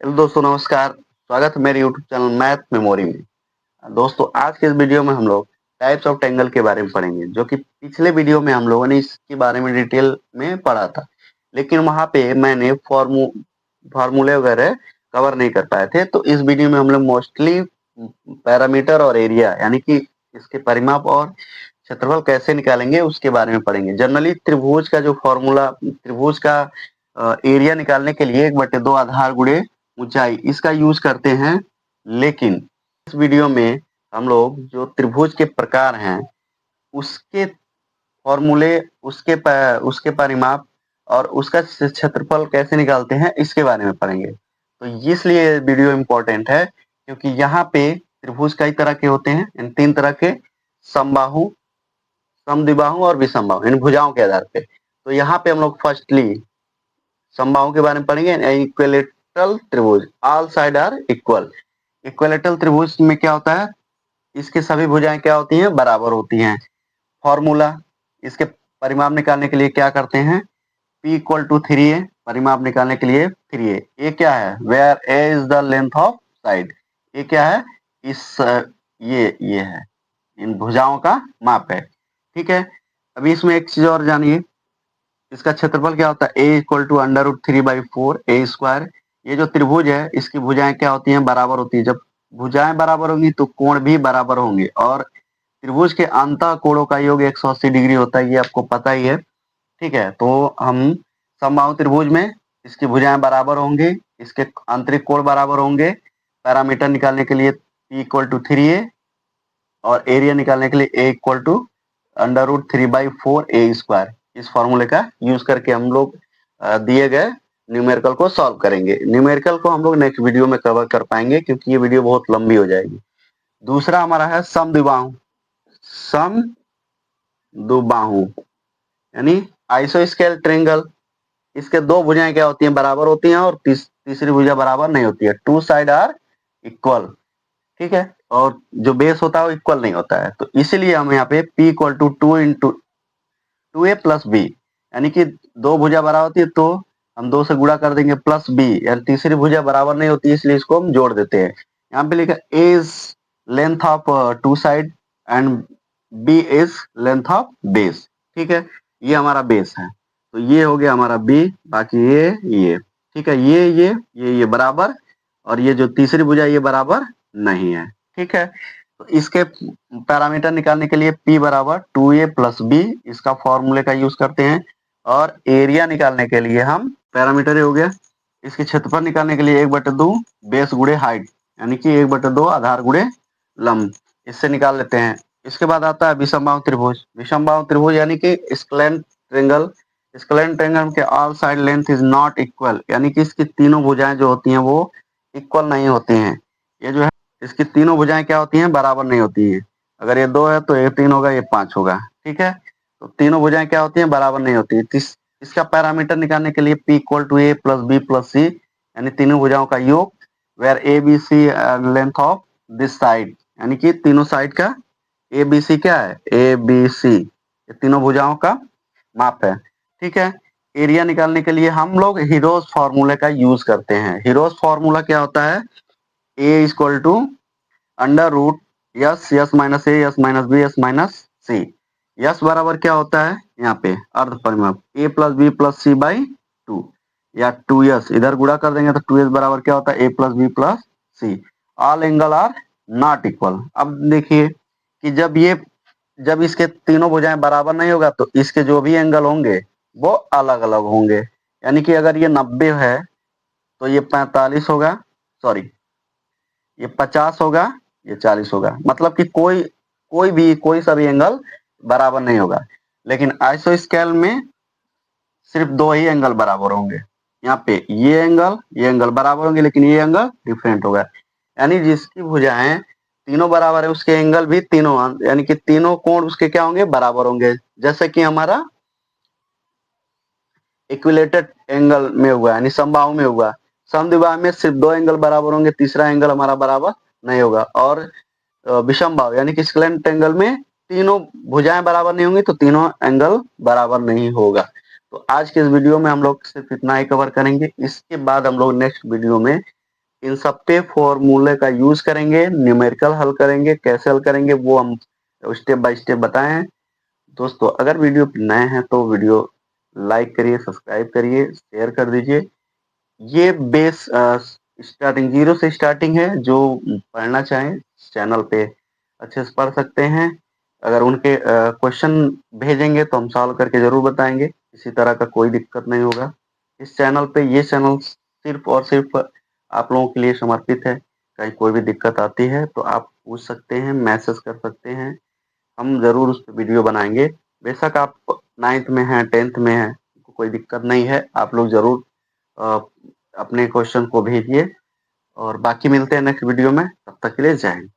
Hello दोस्तों, नमस्कार। स्वागत है मेरे यूट्यूब चैनल मैथ मेमोरी में। दोस्तों, आज के इस वीडियो में हम लोग टाइप्स ऑफ ट्रायंगल के बारे में पढ़ेंगे, जो कि पिछले वीडियो में हम लोगों ने इसके बारे में डिटेल में पढ़ा था, लेकिन वहां पे मैंने फार्मूले वगैरह कवर नहीं कर पाए थे। तो इस वीडियो में हम लोग मोस्टली पैरामीटर और एरिया, यानी कि इसके परिमाप और क्षेत्रफल कैसे निकालेंगे उसके बारे में पढ़ेंगे। जनरली त्रिभुज का जो फॉर्मूला, त्रिभुज का एरिया निकालने के लिए 1/2 आधार गुणे ऊंचाई, इसका यूज करते हैं। लेकिन इस वीडियो में हम लोग जो त्रिभुज के प्रकार हैं उसके फॉर्मूले, उसके परिमाप और उसका क्षेत्रफल कैसे निकालते हैं इसके बारे में पढ़ेंगे। तो इसलिए वीडियो इम्पोर्टेंट है, क्योंकि यहाँ पे त्रिभुज कई तरह के होते हैं, इन 3 तरह के: समबाहु, समद्विबाहु और विषमबाहु, इन भुजाओं के आधार पे। तो यहाँ पे हम लोग फर्स्टली समबाहु के बारे में पढ़ेंगे। इक्विलेटरल त्रिभुज, all side are equal. Equilateral त्रिभुज में क्या होता है, इसकी सभी भुजाएं क्या होती हैं, बराबर होती हैं। फॉर्मूला, इसके परिमाप निकालने के लिए क्या करते हैं, P इक्वल टू 3a, परिमाप निकालने के लिए 3a। ये क्या है, where a is the length of side. ये क्या है, ये है, इन भुजाओं का माप है। ठीक है। अभी इसमें एक चीज और जानिए, इसका क्षेत्रफल क्या होता है, a equal to √3/4 a square. ये जो त्रिभुज है इसकी भुजाएं क्या होती हैं, बराबर होती है। जब भुजाएं बराबर होंगी तो कोण भी बराबर होंगे, और त्रिभुज के अंतः कोणों का योग 180 डिग्री होता है, ये आपको पता ही है। ठीक है। तो हम समबाहु त्रिभुज में इसकी भुजाएं बराबर होंगी, इसके आंतरिक कोण बराबर होंगे। पैरामीटर निकालने के लिए P इक्वल टू 3a, और एरिया निकालने के लिए a equal to √3/4 a square. इस फॉर्मूले का यूज करके हम लोग दिए गए न्यूमेरिकल को सॉल्व करेंगे। न्यूमेरिकल को हम लोग नेक्स्ट वीडियो में कवर कर पाएंगे, क्योंकि ये वीडियो बहुत लंबी हो जाएगी। दूसरा हमारा है समद्विबाहु। समद्विबाहु यानी आइसोस्केल ट्रायंगल। इसके दो भुजाएं क्या होती हैं, बराबर होती हैं, और तीसरी भुजा बराबर नहीं होती है। Two side are equal. ठीक है। और जो बेस होता है वो इक्वल नहीं होता है, तो इसीलिए हम यहाँ पे P equal to 2a plus b, यानी कि दो भुजा बराबर होती है तो हम 2 से गुणा कर देंगे, प्लस b, यानी तीसरी भुजा बराबर नहीं होती, इसलिए इसको हम जोड़ देते हैं। यहाँ पे लिखा a is length of two side and b is length of base. ठीक है। ये हमारा बेस है, तो ये हो गया हमारा b। बाकी ये ठीक है, ये बराबर, और ये जो तीसरी भुजा ये बराबर नहीं है। ठीक है। तो इसके पैरामीटर निकालने के लिए P बराबर 2a प्लस b, इसका फॉर्मूले का यूज करते हैं। और एरिया निकालने के लिए हम, पैरामीटर हो गया, इसके क्षेत्रफल निकालने के लिए 1/2 बेस गुणे हाइट, यानी कि 1/2 आधार गुणे लंब, इससे निकाल लेते हैं। इसके बाद आता है विषमबाहु त्रिभुज। विषमबाहु त्रिभुज यानी कि स्क्लैन ट्रायंगल। स्क्लैन ट्रायंगल के all side length is not equal, यानी कि इसकी तीनों भुजाएं जो होती हैं वो इक्वल नहीं होती हैं। ये जो है, इसकी तीनों भुजाएं क्या होती हैं, बराबर नहीं होती हैं। अगर ये 2 है तो ये 3 होगा, ये 5 होगा। ठीक है। तो तीनों भुजाएं क्या होती हैं, बराबर नहीं होती है। इसका पैरामीटर निकालने के लिए P equal to a plus b plus c, यानी तीनों भुजाओं का योग, where A B C length of this side, यानी कि तीनों साइड का ए बी सी क्या है, ए बी सी, ये तीनों भुजाओं का माप है। ठीक है। एरिया निकालने के लिए हम लोग हीरोज फॉर्मूले का यूज करते हैं। हीरोज फॉर्मूला क्या होता है, A equal to √S minus A, S minus B, S minus C. S बराबर क्या होता है, यहाँ पे अर्ध परिमाप a plus B plus C by 2, या 2s, इधर गुणा कर देंगे तो 2s बराबर क्या होता है, a plus B plus C. All angle are not equal. अब देखिए कि जब इसके तीनों भुजाएं बराबर नहीं होगा तो इसके जो भी एंगल होंगे वो अलग अलग होंगे। यानी कि अगर ये 90 है तो ये 45 होगा, सॉरी, ये 50 होगा, ये 40 होगा। मतलब कि कोई सा भी एंगल बराबर नहीं होगा। लेकिन आइसो स्केल में सिर्फ 2 ही एंगल बराबर होंगे। यहाँ पे ये एंगल बराबर होंगे, लेकिन ये एंगल डिफरेंट होगा। यानी जिसकी भुजाएं तीनों बराबर है उसके एंगल भी तीनों, यानी कि तीनों कोण उसके क्या होंगे, बराबर होंगे। जैसे कि हमारा इक्विलेटेड एंगल में हुआ, यानी समबाहु में हुआ। समद्विबाहु में सिर्फ 2 एंगल बराबर होंगे, तीसरा एंगल हमारा बराबर नहीं होगा। और विषमबाहु यानी कि स्लैंट एंगल में तीनों भुजाएं बराबर नहीं होंगी, तो तीनों एंगल बराबर नहीं होगा। तो आज के इस वीडियो में हम लोग सिर्फ इतना ही कवर करेंगे। इसके बाद हम लोग नेक्स्ट वीडियो में इन सब पे फॉर्मूले का यूज करेंगे, न्यूमेरिकल हल करेंगे, कैसे हल करेंगे वो हम स्टेप बाय स्टेप बताएं। दोस्तों अगर वीडियो नए हैं तो वीडियो लाइक करिए, सब्सक्राइब करिए, शेयर कर दीजिए। ये बेस स्टार्टिंग जीरो से स्टार्टिंग है, जो पढ़ना चाहें चैनल पे अच्छे से पढ़ सकते हैं। अगर उनके क्वेश्चन भेजेंगे तो हम सॉल्व करके जरूर बताएंगे, किसी तरह का कोई दिक्कत नहीं होगा इस चैनल पे। ये चैनल सिर्फ और सिर्फ आप लोगों के लिए समर्पित है। कहीं कोई भी दिक्कत आती है तो आप पूछ सकते हैं, मैसेज कर सकते हैं, हम जरूर उस पर वीडियो बनाएंगे। बेशक आप 9th में हैं, 10th में हैं, कोई दिक्कत नहीं है, आप लोग जरूर अ, अपने क्वेश्चन को भेजिए। और बाकी मिलते हैं नेक्स्ट वीडियो में, तब तक के लिए जय हिंद।